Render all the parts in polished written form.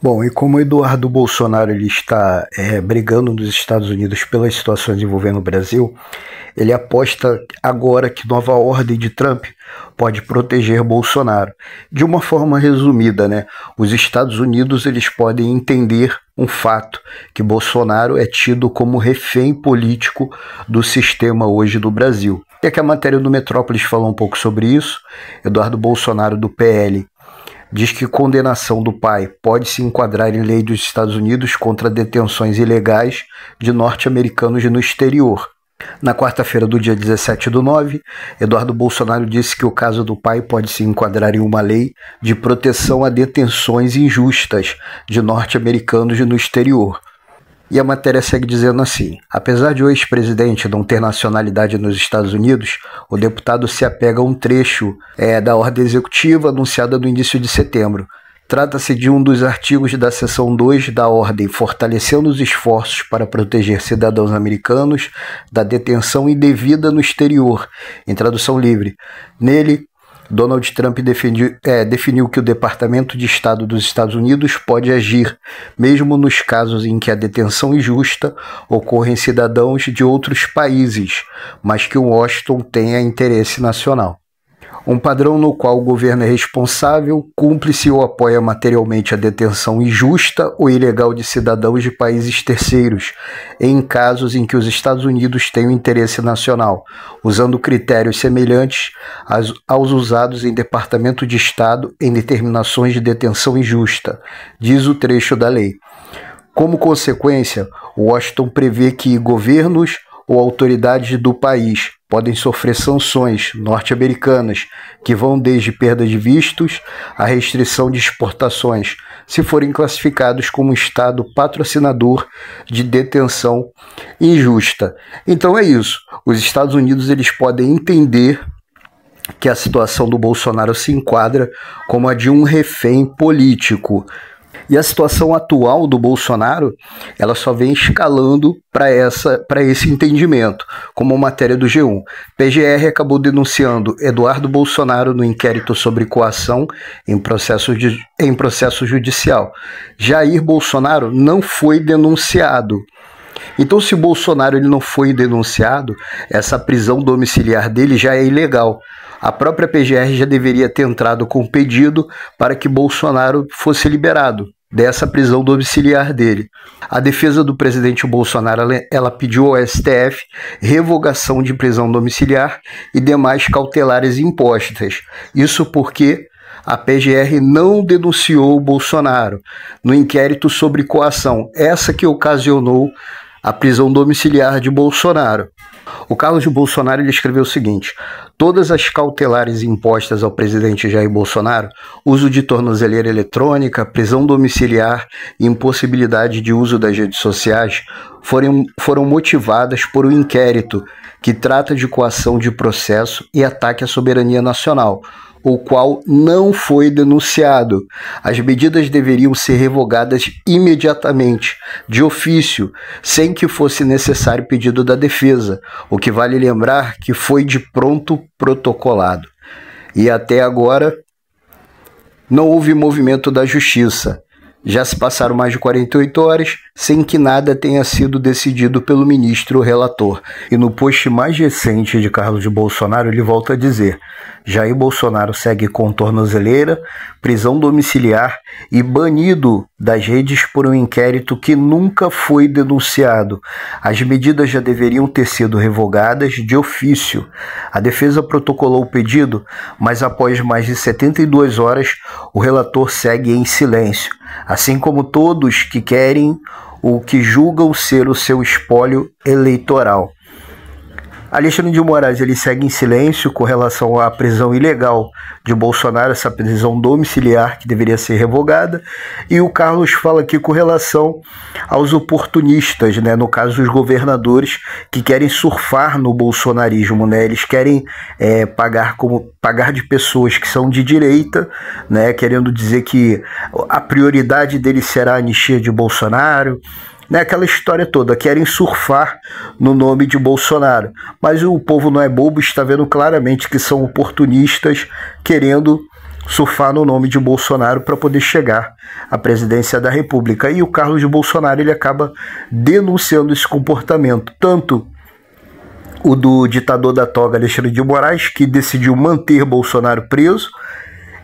Bom, e como o Eduardo Bolsonaro ele está brigando nos Estados Unidos pelas situações envolvendo o Brasil, ele aposta agora que nova ordem de Trump pode proteger Bolsonaro. De uma forma resumida, né? Os Estados Unidos eles podem entender um fato, que Bolsonaro é tido como refém político do sistema hoje do Brasil. E aqui a matéria do Metrópolis fala um pouco sobre isso. Eduardo Bolsonaro, do PL, diz que condenação do pai pode se enquadrar em lei dos Estados Unidos contra detenções ilegais de norte-americanos no exterior. Na quarta-feira do dia 17/9, Eduardo Bolsonaro disse que o caso do pai pode se enquadrar em uma lei de proteção a detenções injustas de norte-americanos no exterior. E a matéria segue dizendo assim: apesar de o ex-presidente não ter nacionalidade nos Estados Unidos, o deputado se apega a um trecho da ordem executiva anunciada no início de setembro. Trata-se de um dos artigos da seção 2 da ordem, fortalecendo os esforços para proteger cidadãos americanos da detenção indevida no exterior, em tradução livre. Nele, Donald Trump definiu que o Departamento de Estado dos Estados Unidos pode agir, mesmo nos casos em que a detenção injusta ocorre em cidadãos de outros países, mas que Washington tenha interesse nacional. Um padrão no qual o governo é responsável, cúmplice ou apoia materialmente a detenção injusta ou ilegal de cidadãos de países terceiros, em casos em que os Estados Unidos têm um interesse nacional, usando critérios semelhantes aos usados em Departamento de Estado em determinações de detenção injusta, diz o trecho da lei. Como consequência, Washington prevê que governos ou autoridades do país podem sofrer sanções norte-americanas que vão desde perda de vistos a restrição de exportações, se forem classificados como Estado patrocinador de detenção injusta. Então é isso. Os Estados Unidos eles podem entender que a situação do Bolsonaro se enquadra como a de um refém político. E a situação atual do Bolsonaro, ela só vem escalando para esse entendimento, como matéria do G1. PGR acabou denunciando Eduardo Bolsonaro no inquérito sobre coação em processo judicial. Jair Bolsonaro não foi denunciado. Então, se Bolsonaro ele não foi denunciado, essa prisão domiciliar dele já é ilegal. A própria PGR já deveria ter entrado com pedido para que Bolsonaro fosse liberado dessa prisão domiciliar dele. A defesa do presidente Bolsonaro ela pediu ao STF revogação de prisão domiciliar e demais cautelares impostas. Isso porque a PGR não denunciou o Bolsonaro no inquérito sobre coação, essa que ocasionou a prisão domiciliar de Bolsonaro. O Carlos Bolsonaro ele escreveu o seguinte: todas as cautelares impostas ao presidente Jair Bolsonaro, uso de tornozeleira eletrônica, prisão domiciliar e impossibilidade de uso das redes sociais, foram motivadas por um inquérito que trata de coação de processo e ataque à soberania nacional, o qual não foi denunciado. As medidas deveriam ser revogadas imediatamente, de ofício, sem que fosse necessário pedido da defesa, o que vale lembrar que foi de pronto protocolado. E até agora não houve movimento da justiça. Já se passaram mais de 48 horas sem que nada tenha sido decidido pelo ministro relator. E no post mais recente de Carlos Bolsonaro, ele volta a dizer: Jair Bolsonaro segue com tornozeleira, prisão domiciliar e banido das redes por um inquérito que nunca foi denunciado. As medidas já deveriam ter sido revogadas de ofício. A defesa protocolou o pedido, mas após mais de 72 horas, o relator segue em silêncio, assim como todos que querem ou que julgam ser o seu espólio eleitoral. Alexandre de Moraes ele segue em silêncio com relação à prisão ilegal de Bolsonaro, essa prisão domiciliar que deveria ser revogada, e o Carlos fala aqui com relação aos oportunistas, né, no caso os governadores que querem surfar no bolsonarismo, né, eles querem pagar de pessoas que são de direita, né, querendo dizer que a prioridade deles será a anistia de Bolsonaro, né, aquela história toda, querem surfar no nome de Bolsonaro. Mas o povo não é bobo, está vendo claramente que são oportunistas querendo surfar no nome de Bolsonaro para poder chegar à presidência da República. E o Carlos Bolsonaro ele acaba denunciando esse comportamento, tanto o do ditador da toga Alexandre de Moraes, que decidiu manter Bolsonaro preso,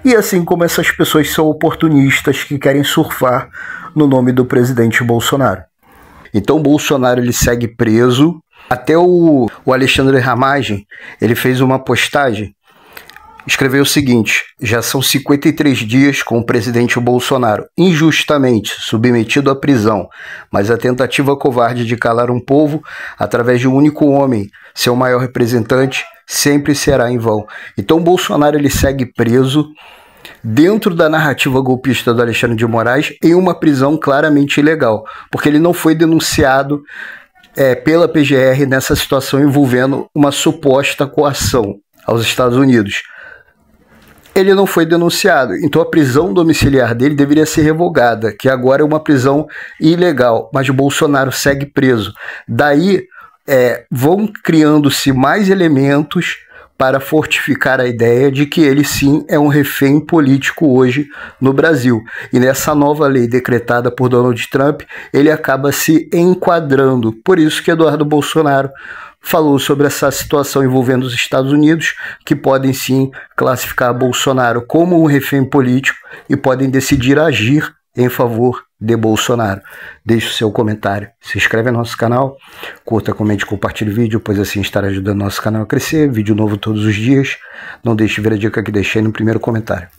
e assim como essas pessoas são oportunistas que querem surfar no nome do presidente Bolsonaro. Então Bolsonaro ele segue preso. Até o Alexandre Ramagem, ele fez uma postagem, escreveu o seguinte: já são 53 dias com o presidente Bolsonaro injustamente submetido à prisão, mas a tentativa covarde de calar um povo através de um único homem, seu maior representante, sempre será em vão. Então Bolsonaro ele segue preso dentro da narrativa golpista do Alexandre de Moraes em uma prisão claramente ilegal, porque ele não foi denunciado pela PGR nessa situação envolvendo uma suposta coação aos Estados Unidos. Ele não foi denunciado, então a prisão domiciliar dele deveria ser revogada, que agora é uma prisão ilegal, mas Bolsonaro segue preso. Daí vão criando-se mais elementos para fortificar a ideia de que ele sim é um refém político hoje no Brasil. E nessa nova lei decretada por Donald Trump, ele acaba se enquadrando. Por isso que Eduardo Bolsonaro falou sobre essa situação envolvendo os Estados Unidos, que podem sim classificar Bolsonaro como um refém político e podem decidir agir em favor de Bolsonaro. Deixe o seu comentário, se inscreve no nosso canal, curta, comente, compartilhe o vídeo, pois assim estará ajudando nosso canal a crescer. Vídeo novo todos os dias. Não deixe de ver a dica que deixei no primeiro comentário.